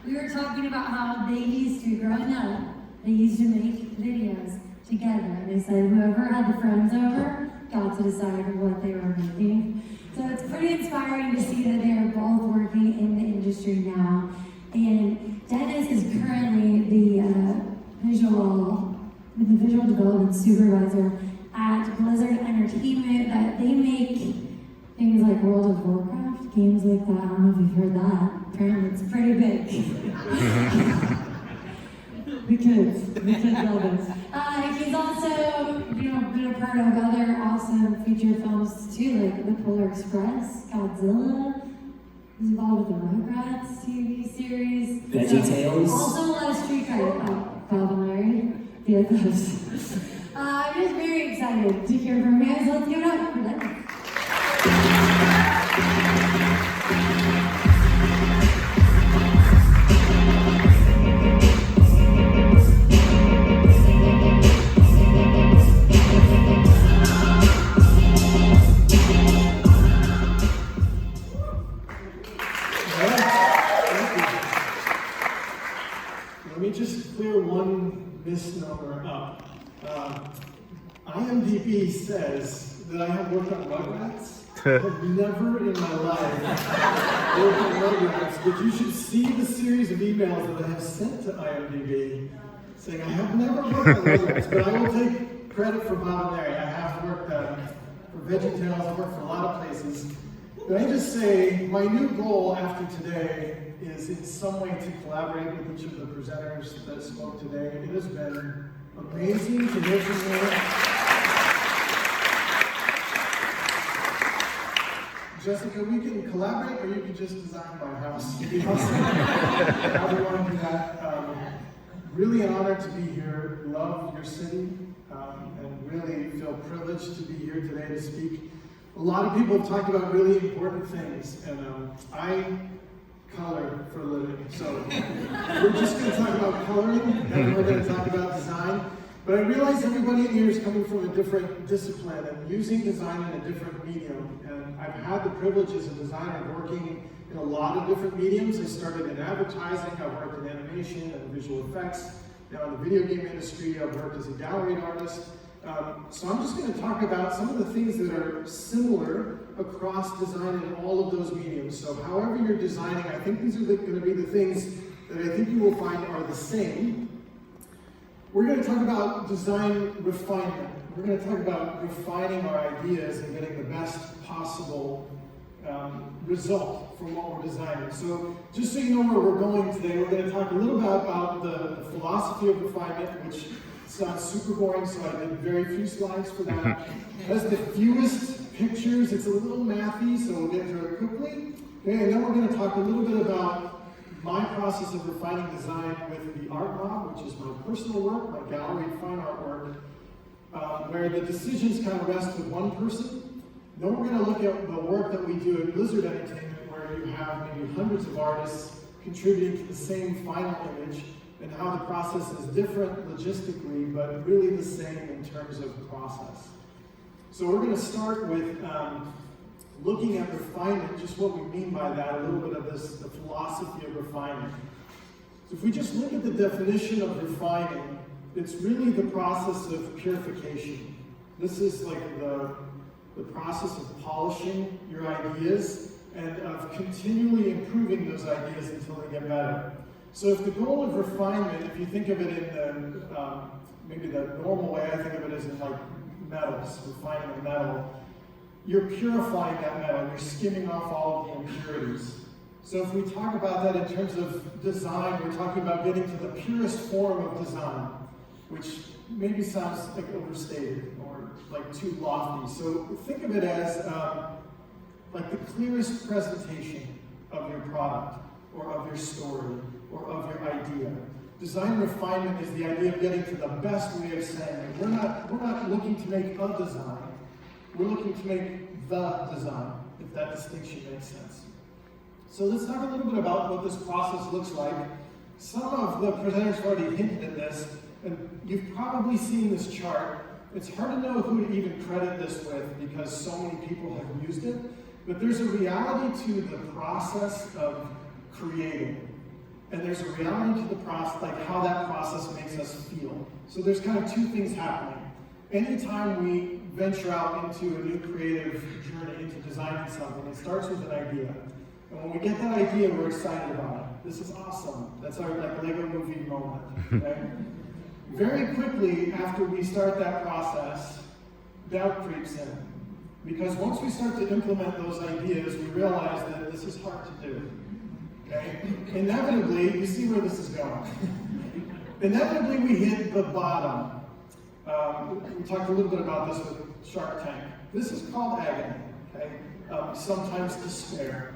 we were talking about how they used to, growing up, they used to make videos together. They said whoever had the friends over got to decide what they were making. So it's pretty inspiring to see that they are both working in the industry now. And Dennis is currently the Visual Development Supervisor at Blizzard Entertainment. That they make things like World of Warcraft, games like that. I don't know if you've heard that. Apparently it's pretty big. The kids love it. He's also, been a part of other awesome feature films too, like The Polar Express, Godzilla. He's involved with the Rugrats TV series. VeggieTales. Also a lot of street credit. Bob and Larry. Yeah, those. I'm just very excited to hear from you guys. Let's give it up for them. Let me just clear one misnomer up. IMDb says that I have worked on Rugrats. I have never in my life worked on Rugrats, but you should see the series of emails that I have sent to IMDb saying I have never worked on Rugrats, but I will take credit for Bob and Larry. I have worked for VeggieTales, I've worked for a lot of places. But I just say my new goal after today is in some way to collaborate with each of the presenters that spoke today. It has been amazing to hear from you. Jessica, we can collaborate or you can just design my house. However you want to do that. Really an honor to be here. Love your city and really feel privileged to be here today to speak. A lot of people have talked about really important things, and I color for a living, so we're just going to talk about coloring, and we're going to talk about design. But I realize everybody in here is coming from a different discipline and using design in a different medium. And I've had the privilege as a designer working in a lot of different mediums. I started in advertising, I've worked in animation and visual effects. Now in the video game industry, I've worked as a gallery artist. So I'm just going to talk about some of the things that are similar across design in all of those mediums. So however you're designing, I think these are going to be the things that I think you will find are the same. We're going to talk about design refinement. We're going to talk about refining our ideas and getting the best possible result from what we're designing. So just so you know where we're going today, we're going to talk a little bit about the philosophy of refinement, which sounds super boring, so I did very few slides for that. It has the fewest pictures. It's a little mathy, so we'll get through it quickly. Okay, and then we're going to talk a little bit about my process of refining design with the art mob, which is my personal work, my gallery and fine art work, where the decisions kind of rest with one person. Then we're going to look at the work that we do at Blizzard Entertainment, where you have maybe hundreds of artists contributing to the same final image, and how the process is different logistically, but really the same in terms of process. So we're going to start with looking at refinement, just what we mean by that, a little bit of this, the philosophy of refinement. So if we just look at the definition of refining, it's really the process of purification. This is like the process of polishing your ideas and of continually improving those ideas until they get better. So if the goal of refinement, if you think of it in the, maybe the normal way, I think of it as in like metals, refining a metal, you're purifying that metal, you're skimming off all of the impurities. So if we talk about that in terms of design, we're talking about getting to the purest form of design, which maybe sounds like overstated or like too lofty. So think of it as like the clearest presentation of your product or of your story or of your idea. Design refinement is the idea of getting to the best way of saying it. We're not looking to make a design. We're looking to make the design, if that distinction makes sense. So let's talk a little bit about what this process looks like. Some of the presenters have already hinted at this, and you've probably seen this chart. It's hard to know who to even credit this with because so many people have used it, but there's a reality to the process of creating. and there's a reality to the process, like how that process makes us feel. So there's kind of two things happening. Anytime we venture out into a new creative journey, into designing something, it starts with an idea. And when we get that idea, we're excited about it. This is awesome. That's our like Lego movie moment. Okay? Very quickly after we start that process, doubt creeps in. Because once we start to implement those ideas, we realize that this is hard to do. Okay? Inevitably, you see where this is going. Inevitably, we hit the bottom. We talked a little bit about this with Shark Tank. This is called agony, okay? Sometimes despair.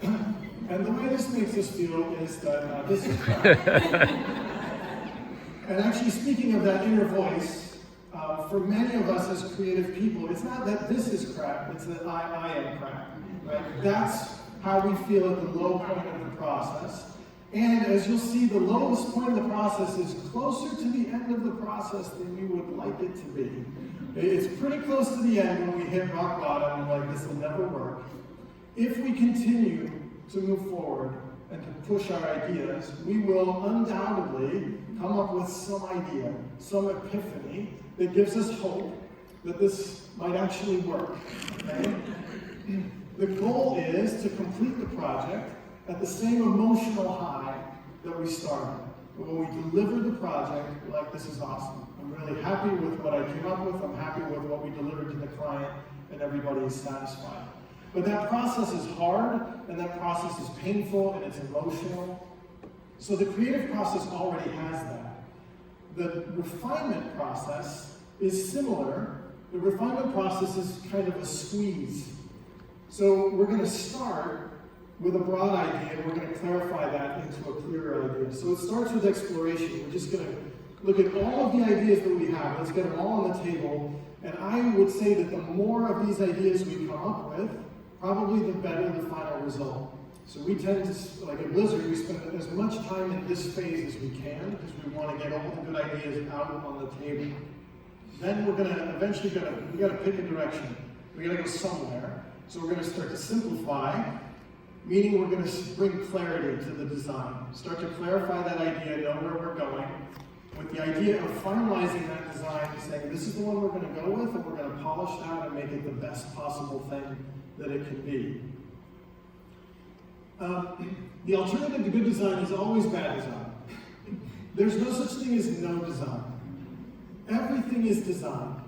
And the way this makes us feel is that this is crap. And actually, speaking of that inner voice, for many of us as creative people, it's not that this is crap, it's that I am crap, right? That's how we feel at the low point of the process. And as you'll see, the lowest point of the process is closer to the end of the process than you would like it to be. It's pretty close to the end when we hit rock bottom and like, this will never work. If we continue to move forward and to push our ideas, we will undoubtedly come up with some idea, some epiphany that gives us hope that this might actually work. Okay? The goal is to complete the project at the same emotional high that we started. But when we deliver the project, we're like, this is awesome. I'm really happy with what I came up with. I'm happy with what we delivered to the client, and everybody is satisfied. But that process is hard, and that process is painful, and it's emotional. So the creative process already has that. The refinement process is similar. The refinement process is kind of a squeeze. So we're going to start with a broad idea, and we're going to clarify that into a clearer idea. So it starts with exploration. We're just going to look at all of the ideas that we have. Let's get them all on the table. And I would say that the more of these ideas we come up with, probably the better the final result. So we tend to, like at Blizzard, we spend as much time in this phase as we can because we want to get all the good ideas out on the table. Then we're going to eventually we got to pick a direction. We got to go somewhere. So we're going to start to simplify, meaning we're going to bring clarity to the design. Start to clarify that idea, know where we're going, with the idea of finalizing that design and saying, this is the one we're going to go with, and we're going to polish that and make it the best possible thing that it can be. The alternative to good design is always bad design. There's no such thing as no design. Everything is design.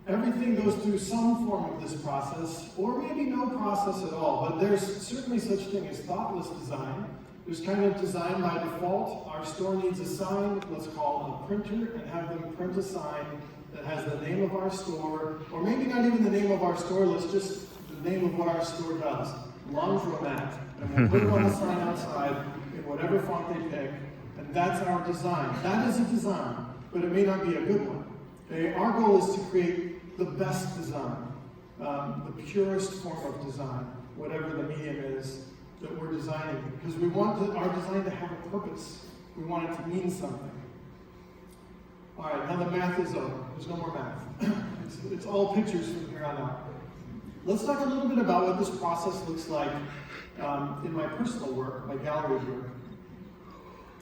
Everything goes through some form of this process, or maybe no process at all, but there's certainly such thing as thoughtless design. There's kind of design by default. Our store needs a sign, let's call it a printer, and have them print a sign that has the name of our store, or maybe not even the name of our store, let's just the name of what our store does, laundromat. And we'll put it on the sign outside in whatever font they pick, and that's our design. That is a design, but it may not be a good one. Okay? Our goal is to create the best design, the purest form of design, whatever the medium is that we're designing, because we want our design to have a purpose. We want it to mean something. All right, now the math is over. There's no more math. It's all pictures from here on out. Let's talk a little bit about what this process looks like in my personal work, my gallery work.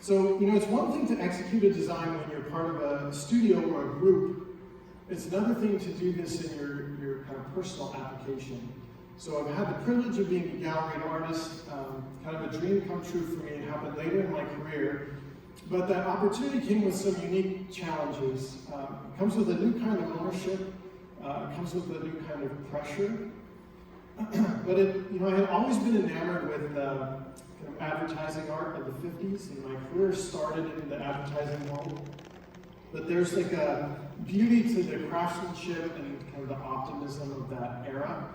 So, it's one thing to execute a design when you're part of a studio or a group. It's another thing to do this in your kind of personal application. So I've had the privilege of being a gallery artist, kind of a dream come true for me. It happened later in my career. But that opportunity came with some unique challenges. It comes with a new kind of ownership. It comes with a new kind of pressure. But I had always been enamored with kind of advertising art of the 50s, and my career started in the advertising world. But there's like a beauty to the craftsmanship and kind of the optimism of that era.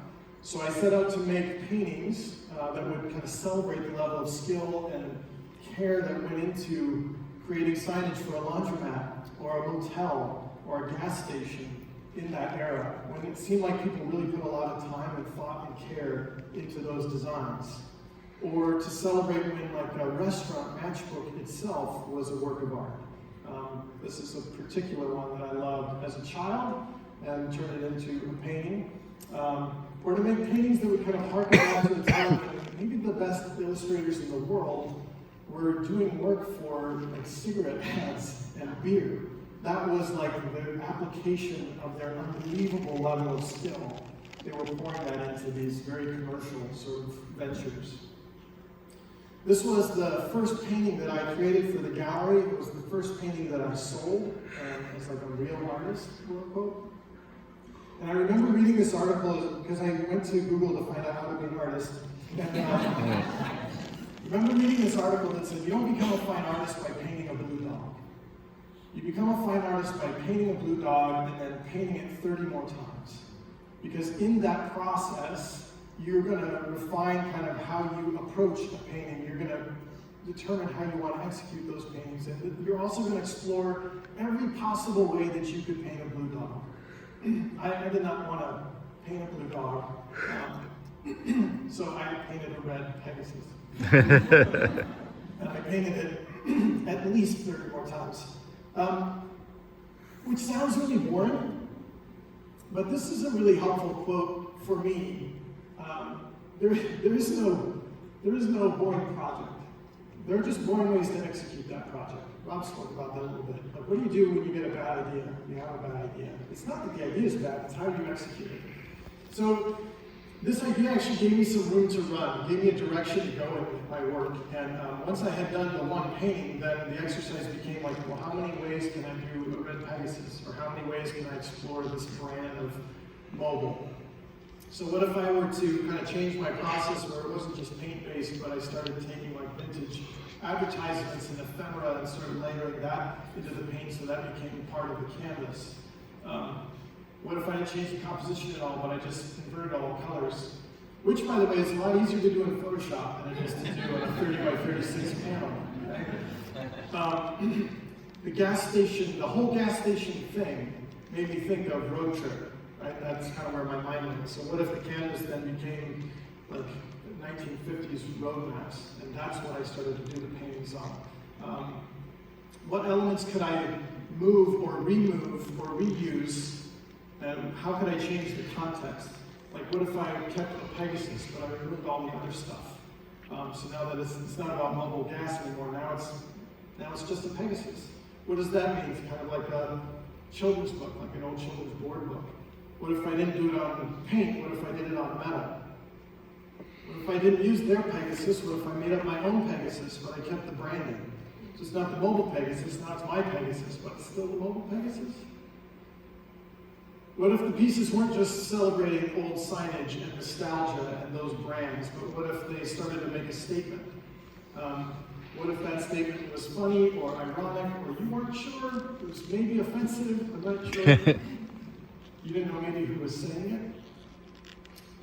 So I set out to make paintings that would kind of celebrate the level of skill and care that went into creating signage for a laundromat or a motel or a gas station in that era, when it seemed like people really put a lot of time and thought and care into those designs. Or to celebrate when like a restaurant matchbook itself was a work of art. This is a particular one that I loved as a child and turned it into a painting. Or to make paintings that would kind of harken back to the time when maybe the best illustrators in the world were doing work for like cigarette ads and beer. That was like the application of their unbelievable level of skill. They were pouring that into these very commercial sort of ventures. This was the first painting that I created for the gallery. It was the first painting that I sold as like a real artist, quote unquote. And I remember reading this article because I went to Google to find out how to be an artist. And I remember reading this article that said, you don't become a fine artist by painting a blue dog. You become a fine artist by painting a blue dog and then painting it 30 more times. Because in that process, you're going to refine kind of how you approach a painting. You're going to determine how you want to execute those paintings. And you're also going to explore every possible way that you could paint a blue dog. I did not want to paint a blue dog, so I painted a red Pegasus. And I painted it at least 30 more times. Which sounds really boring, but this is a really helpful quote for me. There is no boring project. There are just boring ways to execute that project. Rob spoke about that a little bit. Like, what do you do when you get a bad idea? You have a bad idea. It's not that the idea is bad, it's how you execute it. So this idea actually gave me some room to run, gave me a direction to go in with my work. And once I had done the one painting, then the exercise became like, well, how many ways can I do a red Pegasus? Or how many ways can I explore this brand of mobile? So what if I were to kind of change my process where it wasn't just paint-based, but I started taking like vintage advertisements and ephemera and sort of layering that into the paint so that became part of the canvas. What if I didn't change the composition at all, but I just converted all the colors? Which, by the way, is a lot easier to do in Photoshop than it is to do on a 30 by 36 panel. Right? The gas station, the whole gas station thing made me think of road trip. Right? That's kind of where my mind went. So what if the canvas then became like 1950s road maps, and that's what I started to do the paintings on. What elements could I move or remove or reuse, and how could I change the context? Like what if I kept a Pegasus, but I removed all the other stuff? So now that it's not about mobile gas anymore, now it's just a Pegasus. What does that mean? It's kind of like a children's book, like an old children's board book. What if I didn't do it on paint? What if I did it on metal? What if I didn't use their Pegasus? What if I made up my own Pegasus, but I kept the branding? So it's not the mobile Pegasus, now it's my Pegasus, but it's still the mobile Pegasus? What if the pieces weren't just celebrating old signage and nostalgia and those brands, but what if they started to make a statement? What if that statement was funny or ironic, or you weren't sure, it was maybe offensive, I'm not sure. You didn't know maybe who was saying it?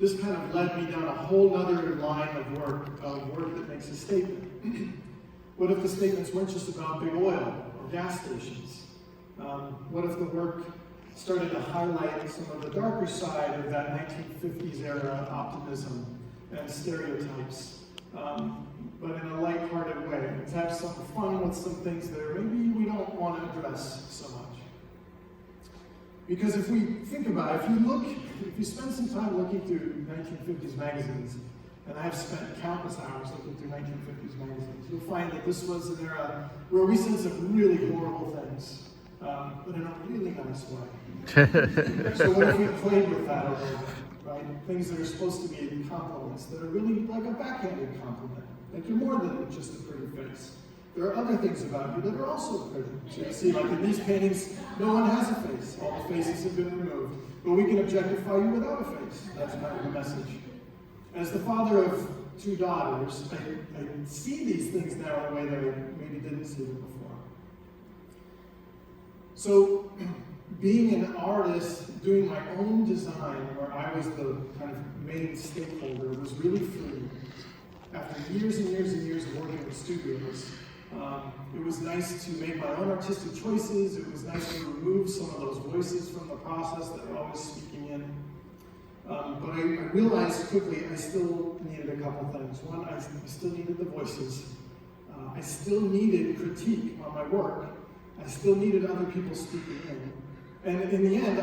This kind of led me down a whole other line of work that makes a statement. What if the statements weren't just about big oil or gas stations? What if the work started to highlight some of the darker side of that 1950s era optimism and stereotypes, but in a light-hearted way? Let's have some fun with some things that maybe we don't want to address so much. Because if we think about it, if you spend some time looking through 1950s magazines, and I've spent countless hours looking through 1950s magazines, you'll find that this was an era where we said some really horrible things, but in a really nice way. So what if we played with that a little bit, right? Things that are supposed to be compliments, that are really like a backhanded compliment. Like you're more than just a pretty face. There are other things about you that are also pretty. So you see, like in these paintings, no one has a face. All the faces have been removed. But we can objectify you without a face. That's kind of the message. As the father of two daughters, I see these things now in a way that I maybe didn't see them before. So, being an artist, doing my own design, where I was the kind of main stakeholder, was really free. After years and years and years of working with studios, it was nice to make my own artistic choices. It was nice to remove some of those voices from the process that are always speaking in. But I realized quickly I still needed a couple things. One, I still needed the voices. I still needed critique on my work. I still needed other people speaking in. And in the end,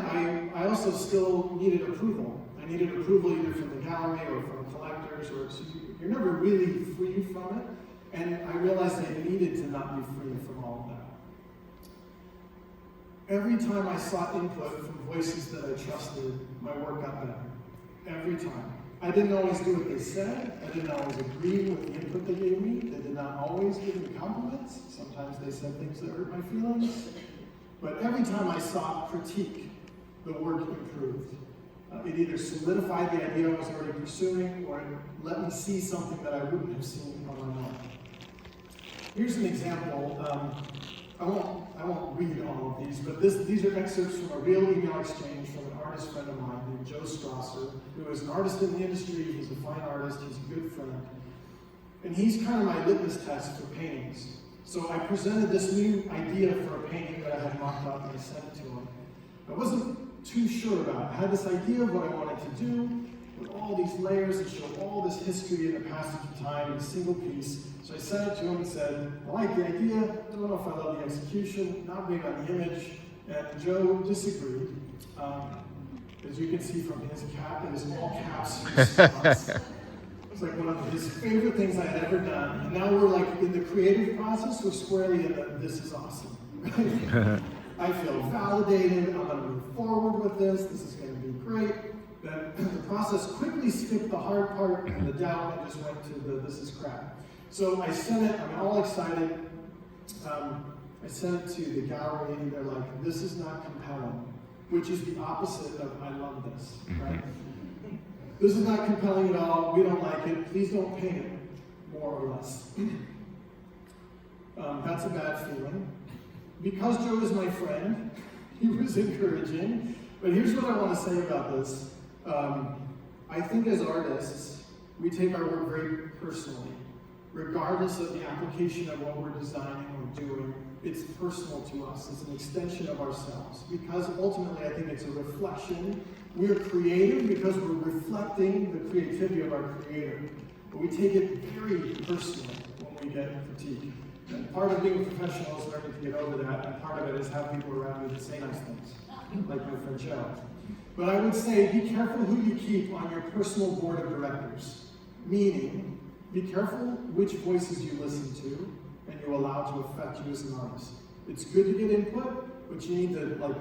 I also still needed approval. I needed approval either from the gallery or from collectors, or so you're never really free from it. And I realized I needed to not be free from all of that. Every time I sought input from voices that I trusted, my work got better. Every time. I didn't always do what they said. I didn't always agree with the input they gave me. They did not always give me compliments. Sometimes they said things that hurt my feelings. But every time I sought critique, the work improved. It either solidified the idea I was already pursuing, or it let me see something that I wouldn't have seen on my own. Here's an example. I won't read all of these, but these are excerpts from a real email exchange from an artist friend of mine named Joe Strasser, who is an artist in the industry. He's a fine artist. He's a good friend. And he's kind of my litmus test for paintings. So I presented this new idea for a painting that I had mocked up, and I sent it to him. I wasn't too sure about it. I had this idea of what I wanted to do, with all these layers that show all this history and the passage of time in a single piece. So I sent it to him and said, I like the idea, don't know if I love the execution, not big on the image, and Joe disagreed. As you can see from his cap, it is all caps response. It's like one of his favorite things I had ever done. And now we're like in the creative process, we're squarely in the this is awesome. I feel validated, I'm gonna move forward with this is gonna be great. Then the process quickly skipped the hard part and the doubt and just went to the this is crap. So I sent it, I'm all excited. I sent it to the gallery and they're like, this is not compelling, which is the opposite of I love this, right? This is not compelling at all, we don't like it, please don't paint it, more or less. That's a bad feeling. Because Joe is my friend, he was encouraging, but here's what I want to say about this. I think as artists, we take our work very personally. Regardless of the application of what we're designing or doing, it's personal to us. It's an extension of ourselves. Because ultimately, I think it's a reflection. We're creative because we're reflecting the creativity of our creator. But we take it very personally when we get critique. And part of being a professional is learning to get over that, and part of it is having people around me that say nice things, like my friend Joe. But I would say, be careful who you keep on your personal board of directors. Meaning, be careful which voices you listen to and you allow to affect you as an artist. It's good to get input, but you need to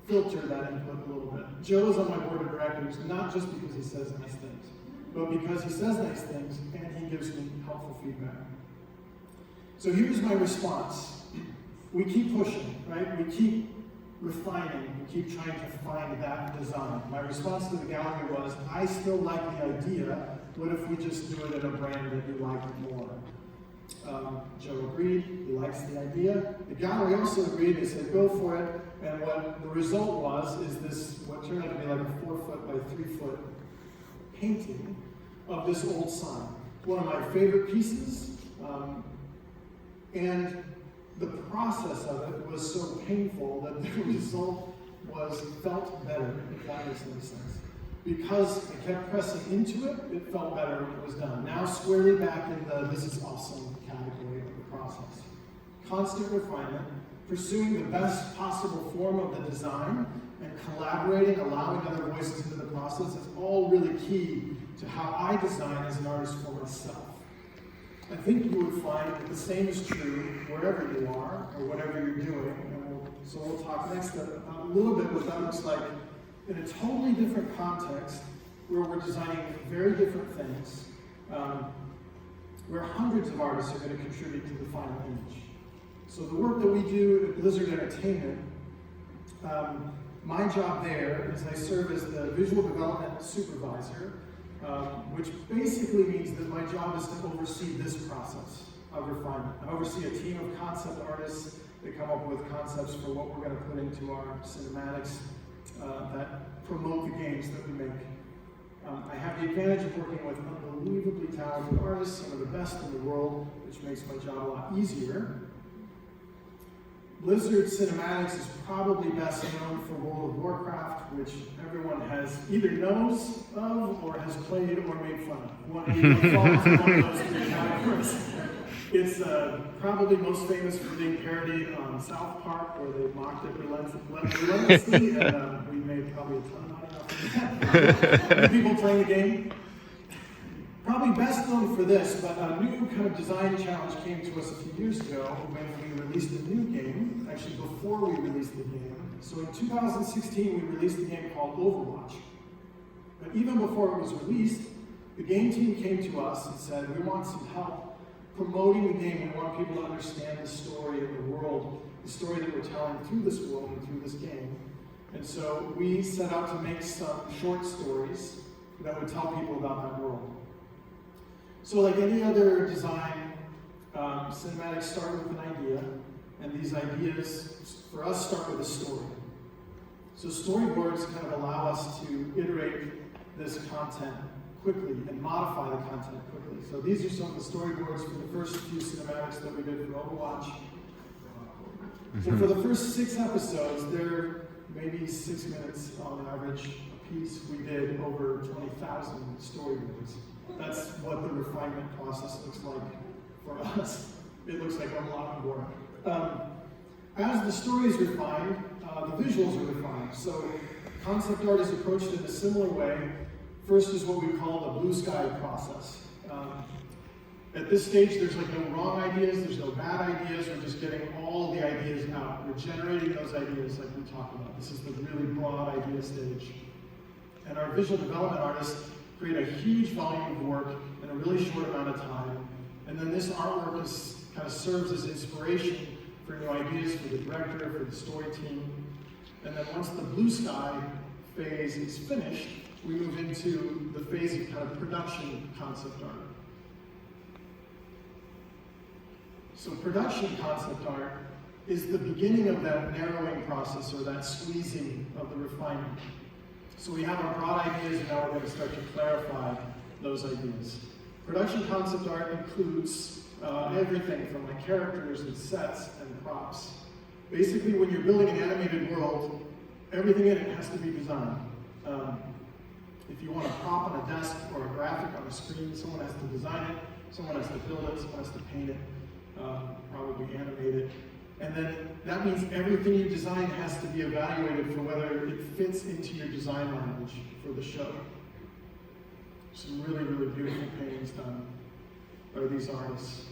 filter that input a little bit. Joe is on my board of directors, not just because he says nice things, but because he says nice things and he gives me helpful feedback. So here's my response. We keep pushing, right? We keep refining, we keep trying to find that design. My response to the gallery was, I still like the idea, what if we just do it in a brand that you like more? Joe agreed, he likes the idea. The gallery also agreed, they said go for it, and what the result was is this, what turned out to be like a 4-foot by 3-foot painting of this old sign. One of my favorite pieces, and the process of it was so painful that the result felt better, if that makes any sense. Because I kept pressing into it, it felt better when it was done. Now squarely back in the this is awesome category of the process. Constant refinement, pursuing the best possible form of the design, and collaborating, allowing other voices into the process is all really key to how I design as an artist for myself. I think you would find that the same is true wherever you are or whatever you're doing. And we'll talk next a little bit what that looks like in a totally different context where we're designing very different things, where hundreds of artists are going to contribute to the final image. So the work that we do at Blizzard Entertainment, my job there is I serve as the Visual Development Supervisor, which basically means that my job is to oversee this process of refinement. I oversee a team of concept artists that come up with concepts for what we're going to put into our cinematics that promote the games that we make. I have the advantage of working with unbelievably talented artists, some of the best in the world, which makes my job a lot easier. Blizzard Cinematics is probably best known for World of Warcraft, which everyone has either knows of or has played or made fun of. One falls in one of those three categories. It's probably most famous for being parodied on South Park, where they mocked it relentlessly, and we made probably a ton of money off of that. People playing the game. Probably best known for this, but a new kind of design challenge came to us a few years ago when we released a new game, actually before we released the game. So in 2016, we released a game called Overwatch. But even before it was released, the game team came to us and said, we want some help promoting the game. We want people to understand the story of the world, the story that we're telling through this world and through this game. And so we set out to make some short stories that would tell people about that world. So like any other design, cinematics start with an idea, and these ideas, for us, start with a story. So storyboards kind of allow us to iterate this content quickly and modify the content quickly. So these are some of the storyboards for the first few cinematics that we did for Overwatch. So for the first 6 episodes, they're maybe 6 minutes on average a piece. We did over 20,000 storyboards. That's what the refinement process looks like for us. It looks like a lot more. As the story is refined, the visuals are refined. So concept art is approached in a similar way. First is what we call the blue sky process. At this stage, there's like no wrong ideas, there's no bad ideas, we're just getting all the ideas out. We're generating those ideas like we talked about. This is the really broad idea stage. And our visual development artists create a huge volume of work in a really short amount of time. And then this artwork kind of serves as inspiration for new ideas for the director, for the story team. And then once the blue sky phase is finished, we move into the phase of kind of production concept art. So production concept art is the beginning of that narrowing process or that squeezing of the refinement. So we have our broad ideas and now we're going to start to clarify those ideas. Production concept art includes everything from like characters and sets and props. Basically, when you're building an animated world, everything in it has to be designed. If you want a prop on a desk or a graphic on a screen, someone has to design it, someone has to build it, someone has to paint it, probably animate it. And then that means everything you design has to be evaluated for whether it fits into your design language for the show. Some really, really beautiful paintings done by these artists.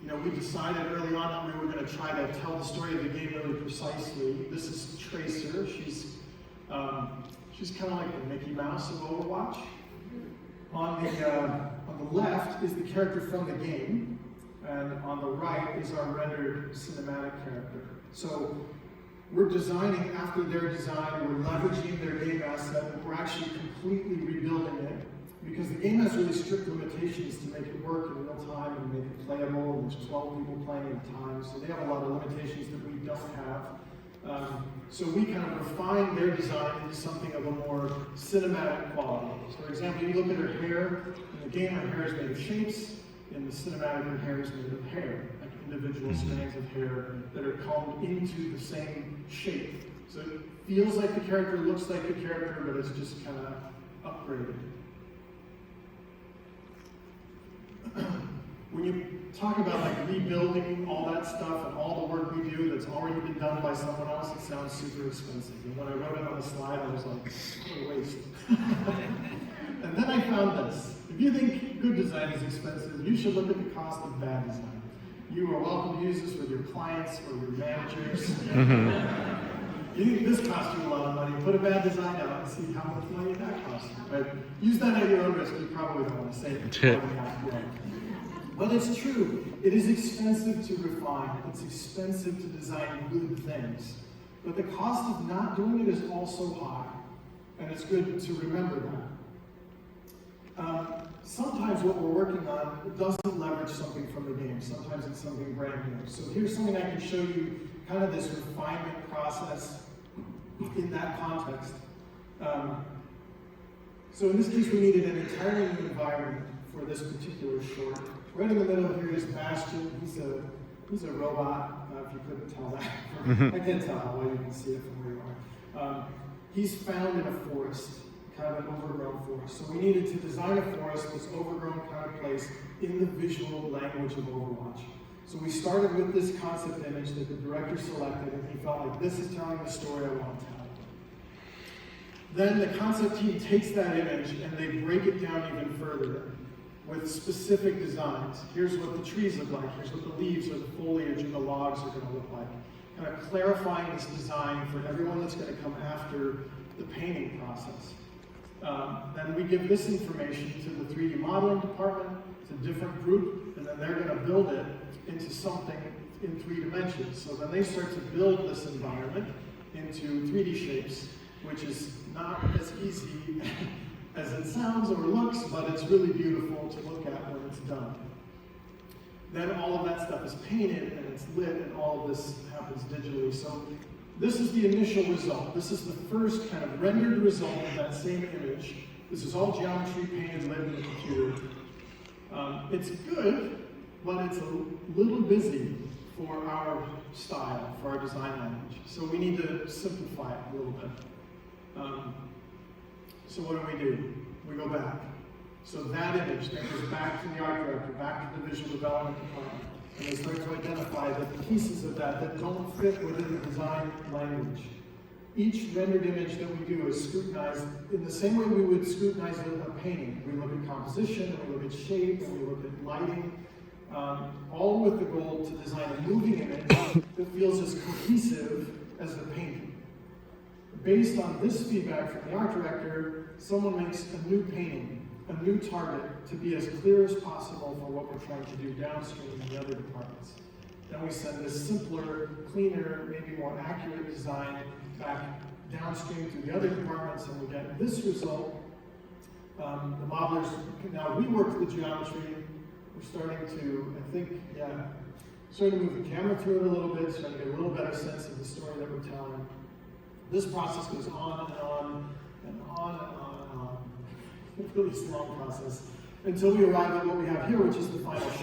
You know, we decided early on that we were going to try to tell the story of the game really precisely. This is Tracer. She's kind of like the Mickey Mouse of Overwatch. On the left is the character from the game, and on the right is our rendered cinematic character. So we're designing after their design, we're leveraging their game asset, and we're actually completely rebuilding it because the game has really strict limitations to make it work in real time and make it playable, and there's 12 people playing at a time, so they have a lot of limitations that we don't have. So we kind of refine their design into something of a more cinematic quality. So for example, you look at her hair, in the game her hair is made of shapes, in the cinematic her hair is made of hair, like individual strands of hair that are combed into the same shape. So it feels like the character, looks like the character, but it's just kind of upgraded. When you talk about like rebuilding all that stuff and all the work we do that's already been done by someone else, it sounds super expensive. And when I wrote it on the slide, I was like, what a waste. And then I found this. If you think good design is expensive, you should look at the cost of bad design. You are welcome to use this with your clients or your managers. You think this costs you a lot of money, put a bad design out and see how much money that costs you. But use that at your own risk. You probably don't want to say it. But it's true. It is expensive to refine. It's expensive to design good things. But the cost of not doing it is also high. And it's good to remember that. Sometimes what we're working on doesn't leverage something from the game. Sometimes it's something brand new. So here's something I can show you, kind of this refinement process in that context. So in this case, we needed an entirely new environment for this particular short. Right in the middle here is Bastion. He's a robot, if you couldn't tell that. I can tell how well you can see it from where you are. He's found in a forest, kind of an overgrown forest. So we needed to design a forest, this overgrown kind of place, in the visual language of Overwatch. So we started with this concept image that the director selected, and he felt like this is telling the story I want to tell. Then the concept team takes that image and they break it down even further with specific designs. Here's what the trees look like, here's what the leaves or the foliage or the logs are going to look like. Kind of clarifying this design for everyone that's going to come after the painting process. Then we give this information to the 3D modeling department, it's a different group, and then they're going to build it into something in 3 dimensions. So then they start to build this environment into 3D shapes, which is not as easy as it sounds or looks, but it's really beautiful to look at when it's done. Then all of that stuff is painted and it's lit, and all of this happens digitally. So this is the initial result. This is the first kind of rendered result of that same image. This is all geometry painted, lit in the computer. It's good, but it's a little busy for our style, for our design language. So we need to simplify it a little bit. So what do? We go back. So that image then goes back to the art director, back to the visual development department, and they start to identify the pieces of that don't fit within the design language. Each rendered image that we do is scrutinized in the same way we would scrutinize a painting. We look at composition, and we look at shape, and we look at lighting, all with the goal to design a moving image that feels as cohesive as the painting. Based on this feedback from the art director, someone makes a new painting, a new target, to be as clear as possible for what we're trying to do downstream in the other departments. Then we send this simpler, cleaner, maybe more accurate design back downstream to the other departments, and we get this result. The modelers can now rework the geometry. We're starting to, starting to move the camera through it a little bit, starting to get a little better sense of the story that we're telling. This process goes on and on and on and on and on. It's a really long process until we arrive at what we have here, which is the final shot.